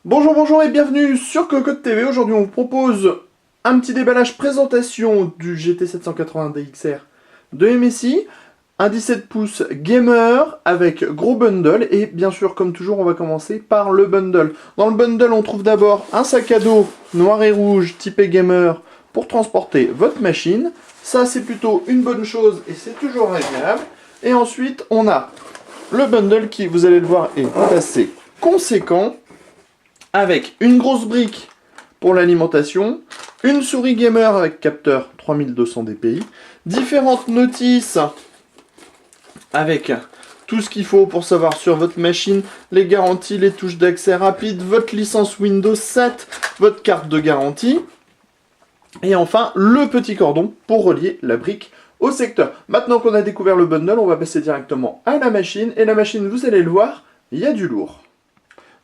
Bonjour, bonjour et bienvenue sur Cocotte TV. Aujourd'hui, on vous propose un petit déballage présentation du GT 780 DXR de MSI, un 17 pouces gamer avec gros bundle et bien sûr, comme toujours, on va commencer par le bundle. Dans le bundle, on trouve d'abord un sac à dos noir et rouge typé gamer pour transporter votre machine. Ça, c'est plutôt une bonne chose et c'est toujours agréable. Et ensuite, on a le bundle qui, vous allez le voir, est assez conséquent, avec une grosse brique pour l'alimentation, une souris gamer avec capteur 3200 dpi, différentes notices avec tout ce qu'il faut pour savoir sur votre machine, les garanties, les touches d'accès rapide, votre licence Windows 7, votre carte de garantie, et enfin le petit cordon pour relier la brique au secteur. Maintenant qu'on a découvert le bundle, on va passer directement à la machine, et la machine, vous allez le voir, il y a du lourd.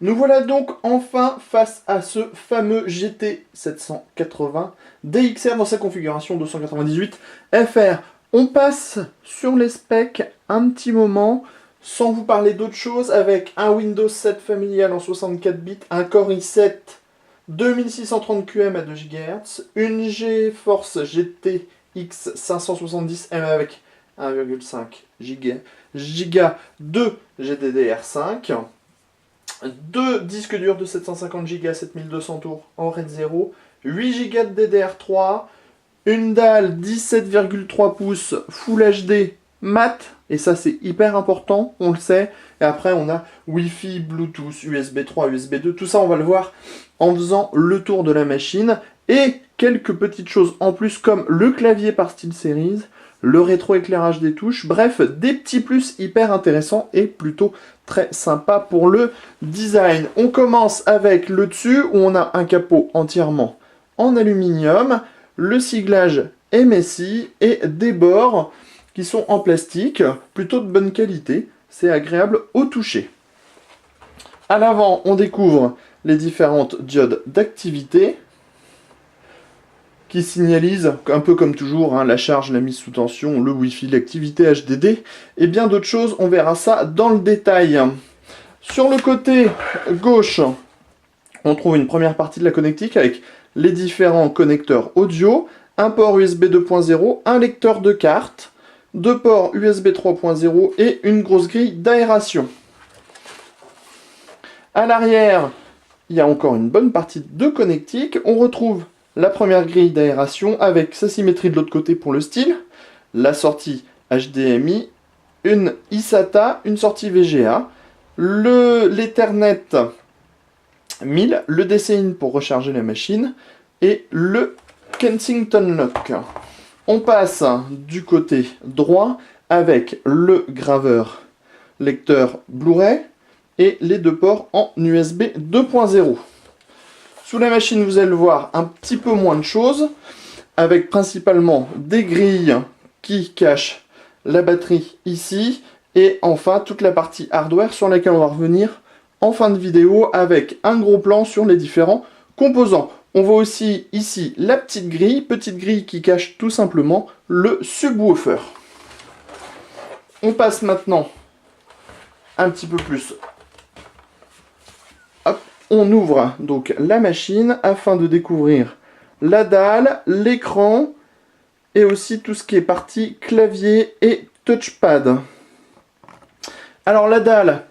Nous voilà donc enfin face à ce fameux GT 780 DXR dans sa configuration 298 FR. On passe sur les specs un petit moment sans vous parler d'autre chose, avec un Windows 7 familial en 64 bits, un Core i7 2630QM à 2 GHz, une GeForce GTX 570M avec 1,5 Go de GDDR5, deux disques durs de 750 Go à 7200 tours en RAID 0, 8 Go de DDR3, une dalle 17,3 pouces Full HD mat, et ça c'est hyper important, on le sait. Et après on a Wi-Fi, Bluetooth, USB 3, USB 2, tout ça on va le voir en faisant le tour de la machine. Et quelques petites choses en plus comme le clavier par SteelSeries, le rétroéclairage des touches, bref, des petits plus hyper intéressants et plutôt très sympa pour le design. On commence avec le dessus où on a un capot entièrement en aluminium, le siglage MSI et des bords qui sont en plastique, plutôt de bonne qualité, c'est agréable au toucher. À l'avant, on découvre les différentes diodes d'activité qui signalise, un peu comme toujours, hein, la charge, la mise sous tension, le Wi-Fi, l'activité HDD, et bien d'autres choses, on verra ça dans le détail. Sur le côté gauche, on trouve une première partie de la connectique avec les différents connecteurs audio, un port USB 2.0, un lecteur de carte, deux ports USB 3.0 et une grosse grille d'aération. À l'arrière, il y a encore une bonne partie de connectique, on retrouve la première grille d'aération avec sa symétrie de l'autre côté pour le style, la sortie HDMI, une eSATA, une sortie VGA, l'Ethernet 1000, le DC-in pour recharger la machine et le Kensington Lock. On passe du côté droit avec le graveur lecteur Blu-ray et les deux ports en USB 2.0. Sous la machine, vous allez le voir, un petit peu moins de choses, avec principalement des grilles qui cachent la batterie ici, et enfin toute la partie hardware sur laquelle on va revenir en fin de vidéo avec un gros plan sur les différents composants. On voit aussi ici la petite grille qui cache tout simplement le subwoofer. On passe maintenant un petit peu plus. On ouvre donc la machine afin de découvrir la dalle, l'écran et aussi tout ce qui est partie clavier et touchpad. Alors la dalle,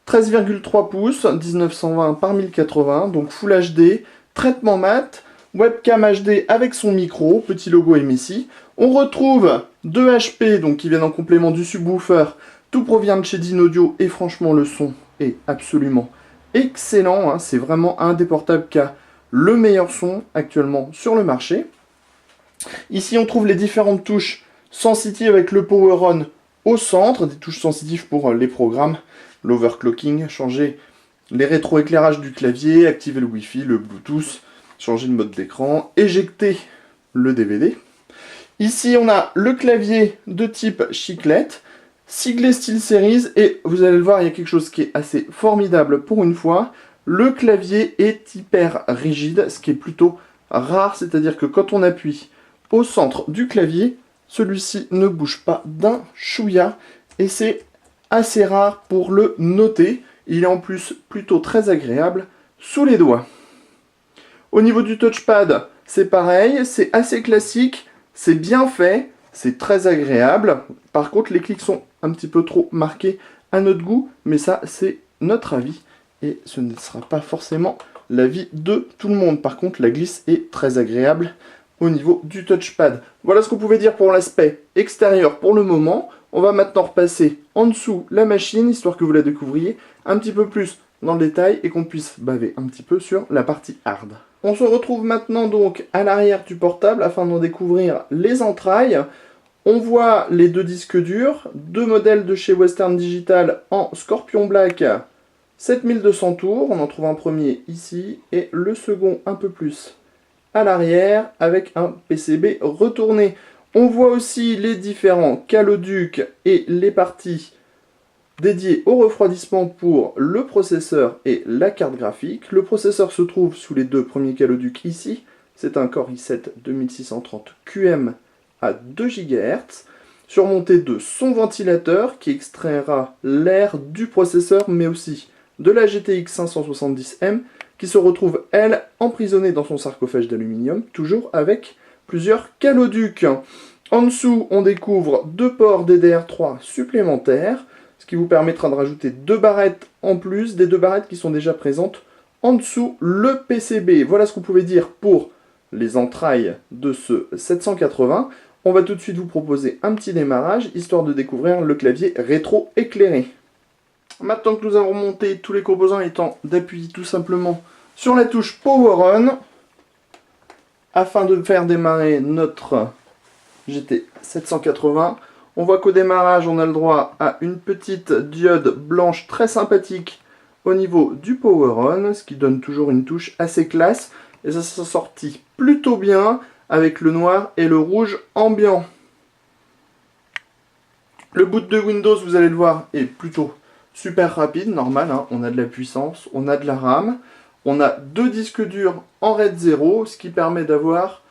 13,3 pouces, 1920 par 1080, donc Full HD, traitement mat, webcam HD avec son micro, petit logo MSI. On retrouve deux HP donc qui viennent en complément du subwoofer. Tout provient de chez Dynaudio et franchement le son est absolument excellent, hein. C'est vraiment un des portables qui a le meilleur son actuellement sur le marché. Ici on trouve les différentes touches sensitives avec le power on au centre, des touches sensitives pour les programmes, l'overclocking, changer les rétroéclairages du clavier, activer le Wi-Fi, le Bluetooth, changer de mode d'écran, éjecter le DVD. Ici on a le clavier de type chiclette, siglé SteelSeries, et vous allez le voir, il y a quelque chose qui est assez formidable pour une fois. Le clavier est hyper rigide, ce qui est plutôt rare, c'est-à-dire que quand on appuie au centre du clavier, celui-ci ne bouge pas d'un chouïa, et c'est assez rare pour le noter. Il est en plus plutôt très agréable sous les doigts. Au niveau du touchpad, c'est pareil, c'est assez classique, c'est bien fait, c'est très agréable. Par contre, les clics sont un petit peu trop marqués à notre goût, mais ça, c'est notre avis. Et ce ne sera pas forcément l'avis de tout le monde. Par contre, la glisse est très agréable au niveau du touchpad. Voilà ce qu'on pouvait dire pour l'aspect extérieur pour le moment. On va maintenant repasser en dessous la machine, histoire que vous la découvriez un petit peu plus dans le détail et qu'on puisse baver un petit peu sur la partie hard. On se retrouve maintenant donc à l'arrière du portable afin d'en découvrir les entrailles. On voit les deux disques durs, deux modèles de chez Western Digital en Scorpion Black 7200 tours, on en trouve un premier ici et le second un peu plus à l'arrière avec un PCB retourné. On voit aussi les différents caloducs et les parties dédiées au refroidissement pour le processeur et la carte graphique. Le processeur se trouve sous les deux premiers caloducs ici. C'est un Core i7 2630 QM à 2 GHz, surmonté de son ventilateur qui extraira l'air du processeur mais aussi de la GTX 570M qui se retrouve, elle, emprisonnée dans son sarcophage d'aluminium, toujours avec plusieurs caloducs. En dessous, on découvre deux ports DDR3 supplémentaires, ce qui vous permettra de rajouter deux barrettes en plus des deux barrettes qui sont déjà présentes en dessous le PCB. Voilà ce qu'on pouvait dire pour les entrailles de ce 780. On va tout de suite vous proposer un petit démarrage, histoire de découvrir le clavier rétro-éclairé. Maintenant que nous avons monté tous les composants, étant d'appuyer tout simplement sur la touche Power On, afin de faire démarrer notre GT 780. On voit qu'au démarrage, on a le droit à une petite diode blanche très sympathique au niveau du Power On, ce qui donne toujours une touche assez classe. Et ça s'est sorti plutôt bien avec le noir et le rouge ambiant. Le boot de Windows, vous allez le voir, est plutôt super rapide, normal, hein. On a de la puissance, on a de la RAM, on a deux disques durs en RAID 0, ce qui permet d'avoir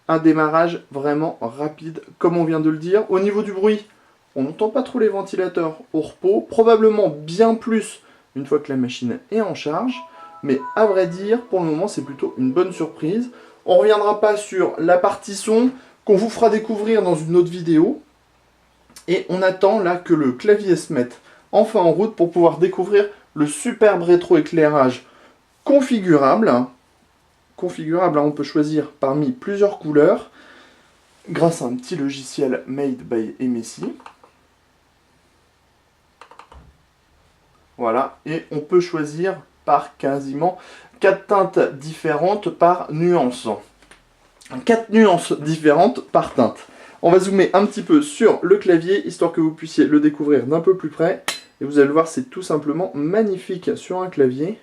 un démarrage vraiment rapide, comme on vient de le dire. Au niveau du bruit, on n'entend pas trop les ventilateurs au repos, probablement bien plus une fois que la machine est en charge, mais à vrai dire, pour le moment, c'est plutôt une bonne surprise. On ne reviendra pas sur la partie son, qu'on vous fera découvrir dans une autre vidéo, et on attend là que le clavier se mette enfin en route pour pouvoir découvrir le superbe rétroéclairage configurable. Configurable, hein, on peut choisir parmi plusieurs couleurs grâce à un petit logiciel made by MSI. Voilà, et on peut choisir par quasiment 4 teintes différentes par nuance. 4 nuances différentes par teinte. On va zoomer un petit peu sur le clavier, histoire que vous puissiez le découvrir d'un peu plus près. Et vous allez le voir, c'est tout simplement magnifique sur un clavier.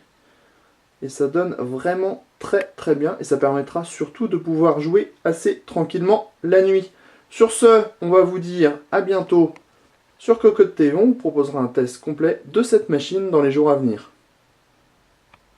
Et ça donne vraiment très très bien. Et ça permettra surtout de pouvoir jouer assez tranquillement la nuit. Sur ce, on va vous dire à bientôt sur Cocotte TV. On vous proposera un test complet de cette machine dans les jours à venir.